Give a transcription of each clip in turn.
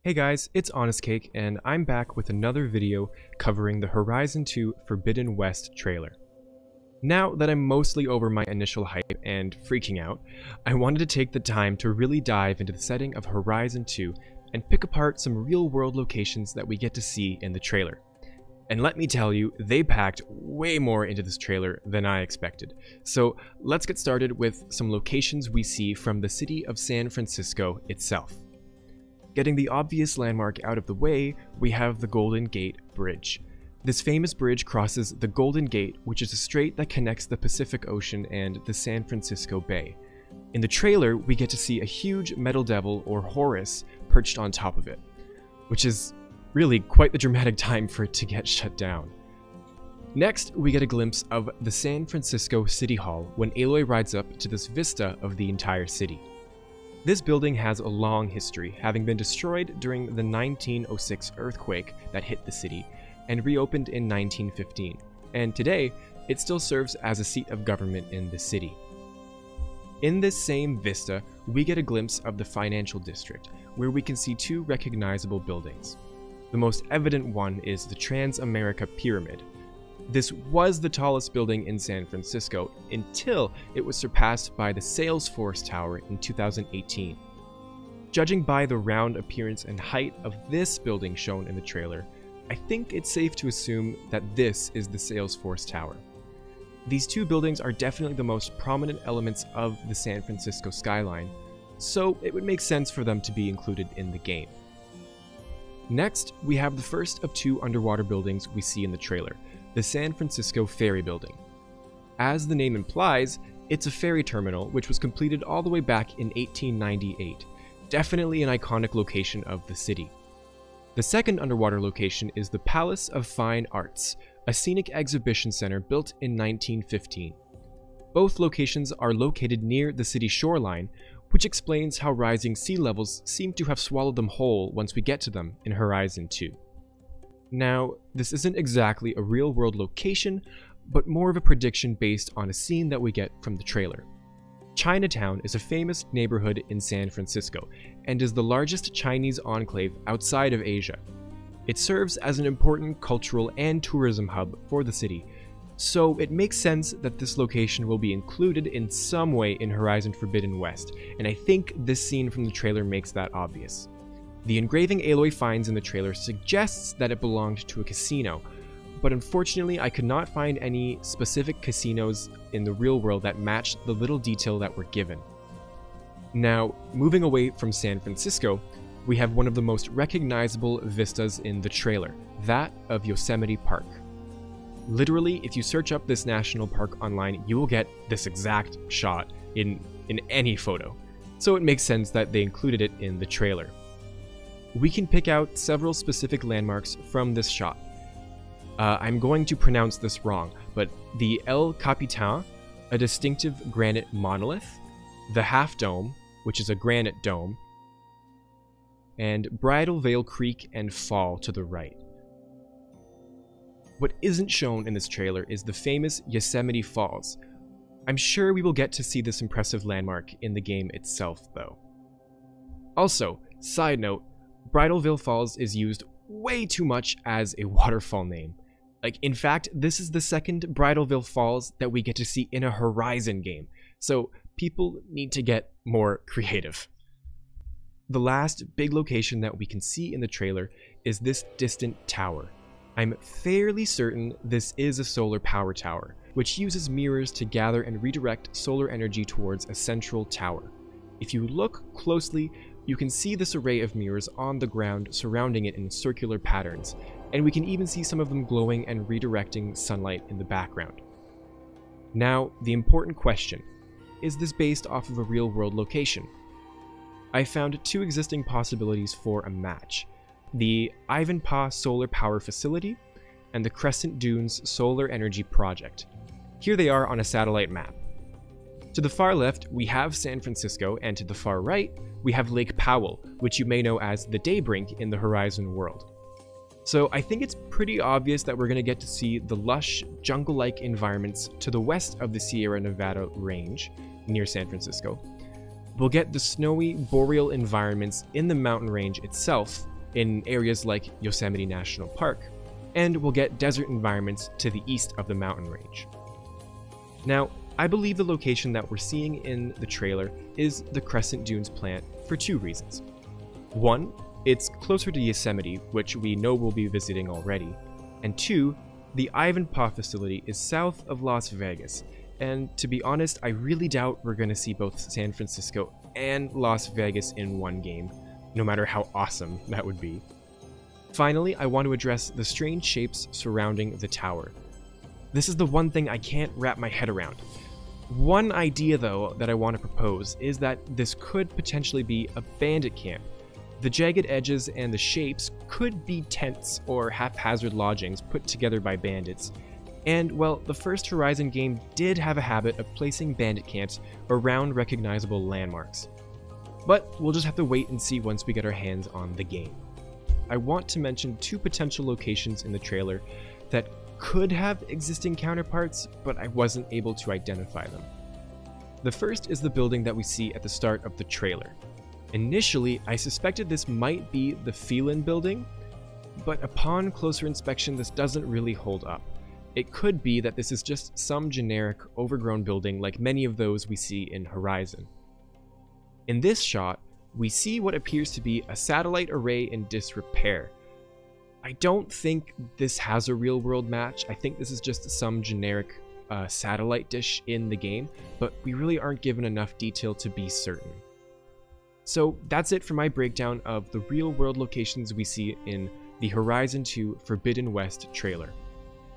Hey guys, it's Honest Cake, and I'm back with another video covering the Horizon 2 Forbidden West trailer. Now that I'm mostly over my initial hype and freaking out, I wanted to take the time to really dive into the setting of Horizon 2 and pick apart some real-world locations that we get to see in the trailer. And let me tell you, they packed way more into this trailer than I expected. So let's get started with some locations we see from the city of San Francisco itself. Getting the obvious landmark out of the way, we have the Golden Gate Bridge. This famous bridge crosses the Golden Gate, which is a strait that connects the Pacific Ocean and the San Francisco Bay. In the trailer, we get to see a huge metal devil, or Horus, perched on top of it, which is really quite the dramatic time for it to get shut down. Next, we get a glimpse of the San Francisco City Hall when Aloy rides up to this vista of the entire city. This building has a long history, having been destroyed during the 1906 earthquake that hit the city, and reopened in 1915, and today, it still serves as a seat of government in the city. In this same vista, we get a glimpse of the financial district, where we can see two recognizable buildings. The most evident one is the Trans-America Pyramid. This was the tallest building in San Francisco until it was surpassed by the Salesforce Tower in 2018. Judging by the round appearance and height of this building shown in the trailer, I think it's safe to assume that this is the Salesforce Tower. These two buildings are definitely the most prominent elements of the San Francisco skyline, so it would make sense for them to be included in the game. Next, we have the first of two underwater buildings we see in the trailer, the San Francisco Ferry Building. As the name implies, it's a ferry terminal which was completed all the way back in 1898, definitely an iconic location of the city. The second underwater location is the Palace of Fine Arts, a scenic exhibition center built in 1915. Both locations are located near the city shoreline, which explains how rising sea levels seem to have swallowed them whole once we get to them in Horizon 2. Now, this isn't exactly a real-world location, but more of a prediction based on a scene that we get from the trailer. Chinatown is a famous neighborhood in San Francisco, and is the largest Chinese enclave outside of Asia. It serves as an important cultural and tourism hub for the city, so it makes sense that this location will be included in some way in Horizon Forbidden West, and I think this scene from the trailer makes that obvious. The engraving Aloy finds in the trailer suggests that it belonged to a casino, but unfortunately I could not find any specific casinos in the real world that matched the little detail that we're given. Now, moving away from San Francisco, we have one of the most recognizable vistas in the trailer, that of Yosemite Park. Literally, if you search up this national park online, you will get this exact shot in any photo, so it makes sense that they included it in the trailer. We can pick out several specific landmarks from this shot. I'm going to pronounce this wrong, but the El Capitan, a distinctive granite monolith, the Half Dome, which is a granite dome, and Bridal Veil Creek and Fall to the right. What isn't shown in this trailer is the famous Yosemite Falls. I'm sure we will get to see this impressive landmark in the game itself, though. Also, side note, Bridalveil Falls is used way too much as a waterfall name. In fact, this is the second Bridalveil Falls that we get to see in a Horizon game, so people need to get more creative. The last big location that we can see in the trailer is this distant tower. I'm fairly certain this is a solar power tower, which uses mirrors to gather and redirect solar energy towards a central tower. If you look closely, you can see this array of mirrors on the ground surrounding it in circular patterns, and we can even see some of them glowing and redirecting sunlight in the background. Now, the important question, is this based off of a real-world location? I found two existing possibilities for a match: the Ivanpah Solar Power Facility and the Crescent Dunes Solar Energy Project. Here they are on a satellite map. To the far left, we have San Francisco, and to the far right, we have Lake Powell, which you may know as the Daybrink in the Horizon world. So I think it's pretty obvious that we're going to get to see the lush, jungle-like environments to the west of the Sierra Nevada range, near San Francisco. We'll get the snowy, boreal environments in the mountain range itself in areas like Yosemite National Park, and we'll get desert environments to the east of the mountain range. Now, I believe the location that we're seeing in the trailer is the Crescent Dunes plant for two reasons. One, it's closer to Yosemite, which we know we'll be visiting already, and two, the Ivanpah facility is south of Las Vegas, and to be honest, I really doubt we're going to see both San Francisco and Las Vegas in one game, no matter how awesome that would be. Finally, I want to address the strange shapes surrounding the tower. This is the one thing I can't wrap my head around. One idea, though, that I want to propose is that this could potentially be a bandit camp. The jagged edges and the shapes could be tents or haphazard lodgings put together by bandits. And, well, the first Horizon game did have a habit of placing bandit camps around recognizable landmarks. But we'll just have to wait and see once we get our hands on the game. I want to mention two potential locations in the trailer that could have existing counterparts, but I wasn't able to identify them. The first is the building that we see at the start of the trailer. Initially, I suspected this might be the Phelan building, but upon closer inspection, this doesn't really hold up. It could be that this is just some generic, overgrown building like many of those we see in Horizon. In this shot, we see what appears to be a satellite array in disrepair. I don't think this has a real-world match. I think this is just some generic satellite dish in the game, but we really aren't given enough detail to be certain. So that's it for my breakdown of the real-world locations we see in the Horizon 2 Forbidden West trailer.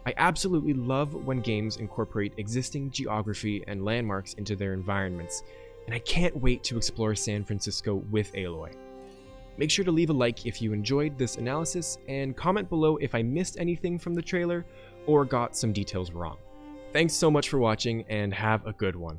I absolutely love when games incorporate existing geography and landmarks into their environments, and I can't wait to explore San Francisco with Aloy. Make sure to leave a like if you enjoyed this analysis, and comment below if I missed anything from the trailer or got some details wrong. Thanks so much for watching, and have a good one.